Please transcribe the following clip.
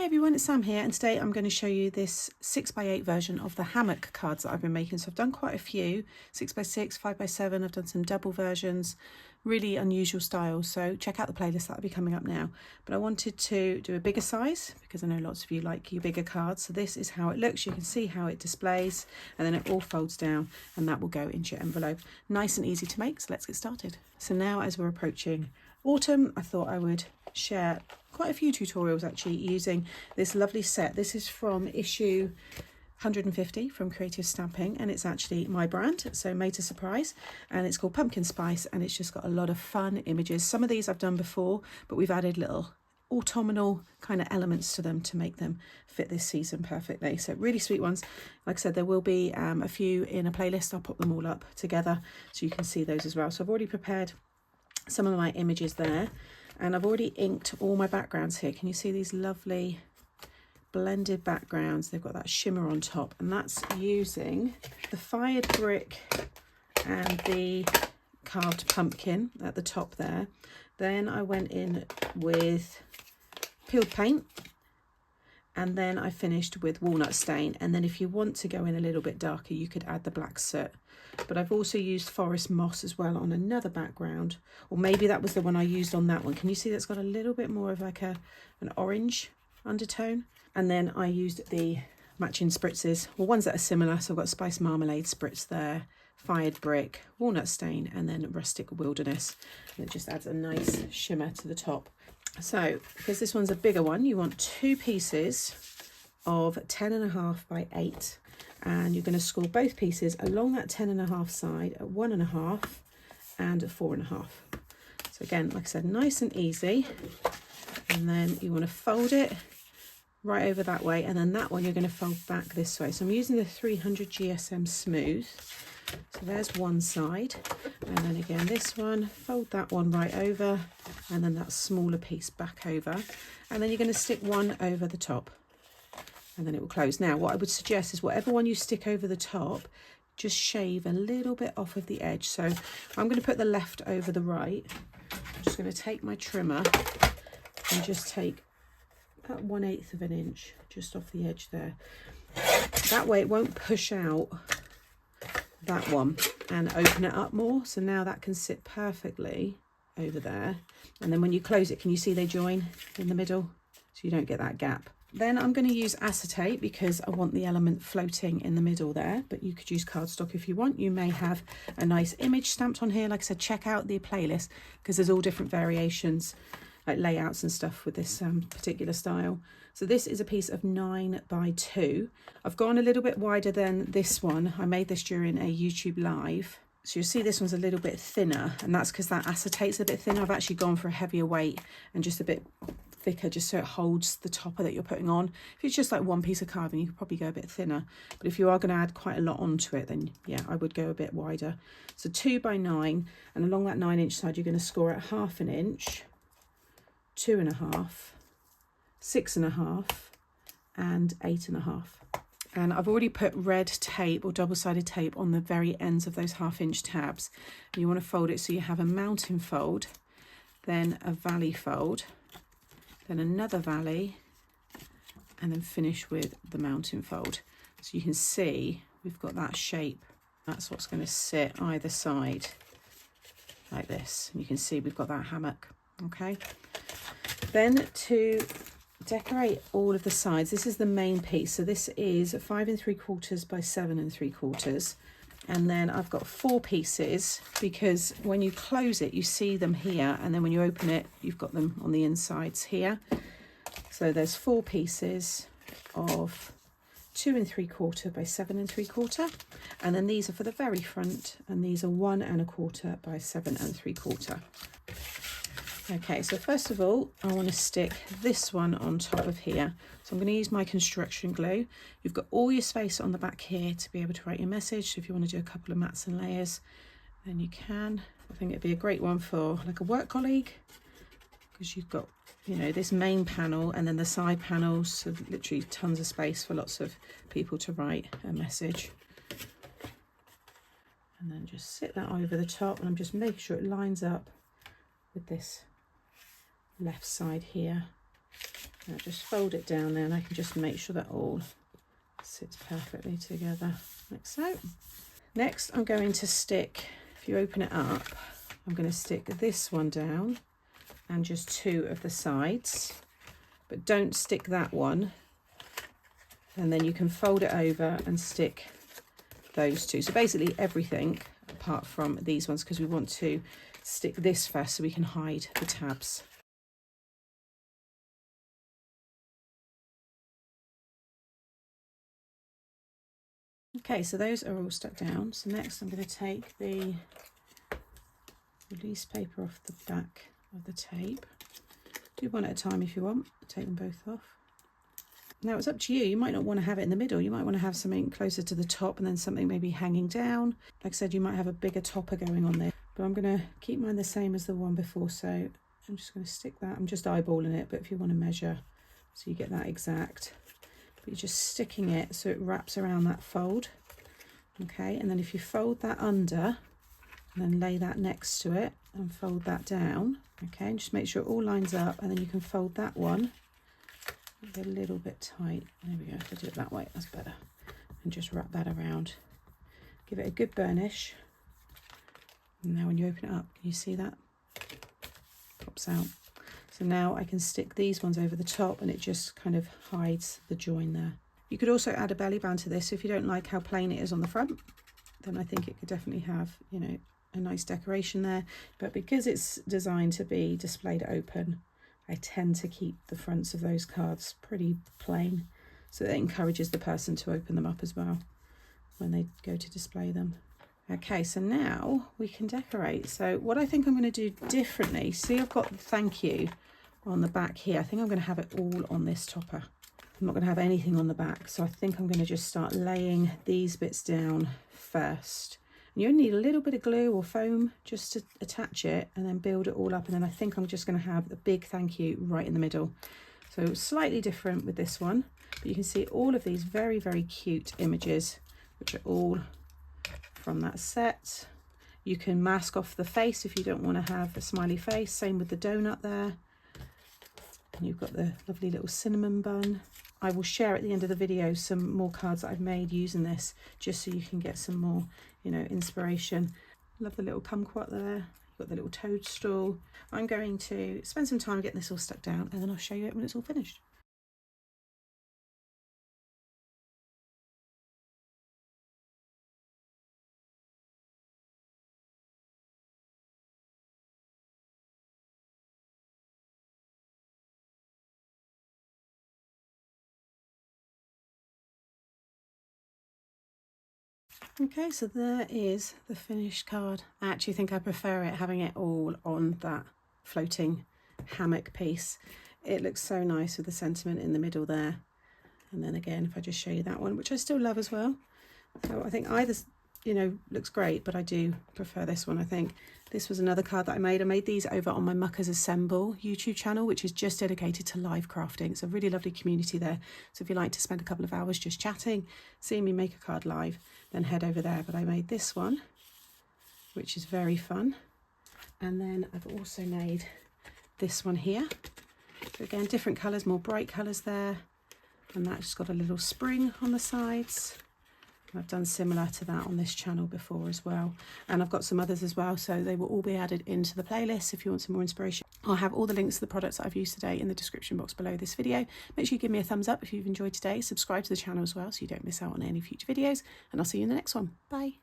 everyone, it's Sam here, and today I'm going to show you this 6x8 version of the Hammock cards that I've been making. So I've done quite a few, 6x6, 5x7, I've done some double versions, really unusual styles, so check out the playlist, that'll be coming up now. But I wanted to do a bigger size because I know lots of you like your bigger cards. So this is how it looks, you can see how it displays, and then it all folds down and that will go into your envelope. Nice and easy to make, so let's get started. So now as we're approaching autumn, I thought I would share quite a few tutorials actually using this lovely set. This is from issue 150 from Creative Stamping, and it's actually my brand, so made to surprise, and it's called Pumpkin Spice, and it's just got a lot of fun images. Some of these I've done before, but we've added little autumnal kind of elements to them to make them fit this season perfectly. So really sweet ones. Like I said, there will be a few in a playlist. I'll put them all up together so you can see those as well. So I've already prepared some of my images there, and I've already inked all my backgrounds here. Can you see these lovely blended backgrounds? They've got that shimmer on top, and that's using the fired brick and the carved pumpkin at the top there. Then I went in with peeled paint, and then I finished with walnut stain. And then if you want to go in a little bit darker, you could add the black soot. But I've also used forest moss as well on another background, or maybe that was the one I used on that one. Can you see that's got a little bit more of like an orange undertone? And then I used the matching spritzes, or ones that are similar. So I've got spice marmalade spritz there, fired brick, walnut stain, and then rustic wilderness. And it just adds a nice shimmer to the top. So because this one's a bigger one, you want 2 pieces of 10.5 by 8. And you're going to score both pieces along that 10.5 side at 1.5 and 4.5. So again, like I said, nice and easy. And then you want to fold it right over that way, and then that one you're going to fold back this way. So I'm using the 300 GSM Smooth. So there's one side, and then again this one, fold that one right over, and then that smaller piece back over, and then you're going to stick one over the top, and then it will close. Now what I would suggest is whatever one you stick over the top, just shave a little bit off of the edge. So I'm going to put the left over the right. I'm just going to take my trimmer and just take about 1/8 of an inch just off the edge there. That way it won't push out that one and open it up more. So now that can sit perfectly over there, and then when you close it, can you see they join in the middle so you don't get that gap? Then I'm going to use acetate because I want the element floating in the middle there, but you could use cardstock if you want. You may have a nice image stamped on here. Like I said, check out the playlist because there's all different variations, like layouts and stuff with this particular style. So this is a piece of 9 by 2. I've gone a little bit wider than this one. I made this during a YouTube live. So you'll see this one's a little bit thinner, and that's because that acetate's a bit thinner. I've actually gone for a heavier weight and just a bit thicker, just so it holds the topper that you're putting on. If it's just like one piece of carving, you could probably go a bit thinner. But if you are going to add quite a lot onto it, then yeah, I would go a bit wider. So 2 by 9, and along that 9-inch side, you're going to score at 1/2 inch, 2.5, 6.5, and 8.5. And I've already put red tape or double-sided tape on the very ends of those 1/2-inch tabs. And you want to fold it so you have a mountain fold, then a valley fold, then another valley, and then finish with the mountain fold. So you can see we've got that shape. That's what's going to sit either side like this. And you can see we've got that hammock. Okay. Then to decorate all of the sides, this is the main piece. So this is 5 3/4 by 7 3/4. And then I've got 4 pieces because when you close it, you see them here. And then when you open it, you've got them on the insides here. So there's 4 pieces of 2 3/4 by 7 3/4. And then these are for the very front, and these are 1 1/4 by 7 3/4. Okay, so first of all, I want to stick this one on top of here. So I'm going to use my construction glue. You've got all your space on the back here to be able to write your message. So if you want to do a couple of mats and layers, then you can. I think it'd be a great one for like a work colleague, because you've got, you know, this main panel and then the side panels. So literally tons of space for lots of people to write a message. And then just sit that over the top, and I'm just making sure it lines up with this left side here. Now just fold it down there and I can just make sure that all sits perfectly together like so. Next I'm going to stick, if you open it up, I'm going to stick this one down and just two of the sides, but don't stick that one, and then you can fold it over and stick those two. So basically everything apart from these ones, because we want to stick this first so we can hide the tabs. Okay, so those are all stuck down. So next I'm going to take the release paper off the back of the tape. Do one at a time if you want, take them both off. Now it's up to you, you might not want to have it in the middle, you might want to have something closer to the top and then something maybe hanging down. Like I said, you might have a bigger topper going on there, but I'm going to keep mine the same as the one before, so I'm just going to stick that. I'm just eyeballing it, but if you want to measure so you get that exact, but you're just sticking it so it wraps around that fold. Okay, and then if you fold that under and then lay that next to it and fold that down, okay, and just make sure it all lines up, and then you can fold that one a little bit tight. There we go, if I do it that way, that's better. And just wrap that around. Give it a good burnish. And now when you open it up, can you see that? Pops out. So now I can stick these ones over the top and it just kind of hides the join there. You could also add a belly band to this. So if you don't like how plain it is on the front, then I think it could definitely have, you know, a nice decoration there. But because it's designed to be displayed open, I tend to keep the fronts of those cards pretty plain, so that it encourages the person to open them up as well when they go to display them. Okay, so now we can decorate. So what I think I'm going to do differently, see I've got the thank you on the back here. I think I'm going to have it all on this topper. I'm not going to have anything on the back, so I think I'm going to just start laying these bits down first. You only need a little bit of glue or foam just to attach it and then build it all up. And then I think I'm just going to have the big thank you right in the middle. So slightly different with this one, but you can see all of these very, very cute images, which are all from that set. You can mask off the face if you don't want to have a smiley face. Same with the donut there. And you've got the lovely little cinnamon bun. I will share at the end of the video some more cards that I've made using this, just so you can get some more, you know, inspiration. Love the little kumquat there. You've got the little toadstool. I'm going to spend some time getting this all stuck down, and then I'll show you it when it's all finished. Okay, so there is the finished card. I actually think I prefer it having it all on that floating hammock piece. It looks so nice with the sentiment in the middle there. And then again, if I just show you that one, which I still love as well. So I think either, you know, looks great, but I do prefer this one. I think this was another card that I made. I made these over on my Muckers Assemble YouTube channel, which is just dedicated to live crafting. It's a really lovely community there. So if you like to spend a couple of hours just chatting, seeing me make a card live, then head over there. But I made this one, which is very fun. And then I've also made this one here. So again, different colours, more bright colours there. And that's got a little spring on the sides. I've done similar to that on this channel before as well, and I've got some others as well, so they will all be added into the playlist if you want some more inspiration. I'll have all the links to the products that I've used today in the description box below this video. Make sure you give me a thumbs up if you've enjoyed today, subscribe to the channel as well so you don't miss out on any future videos, and I'll see you in the next one. Bye.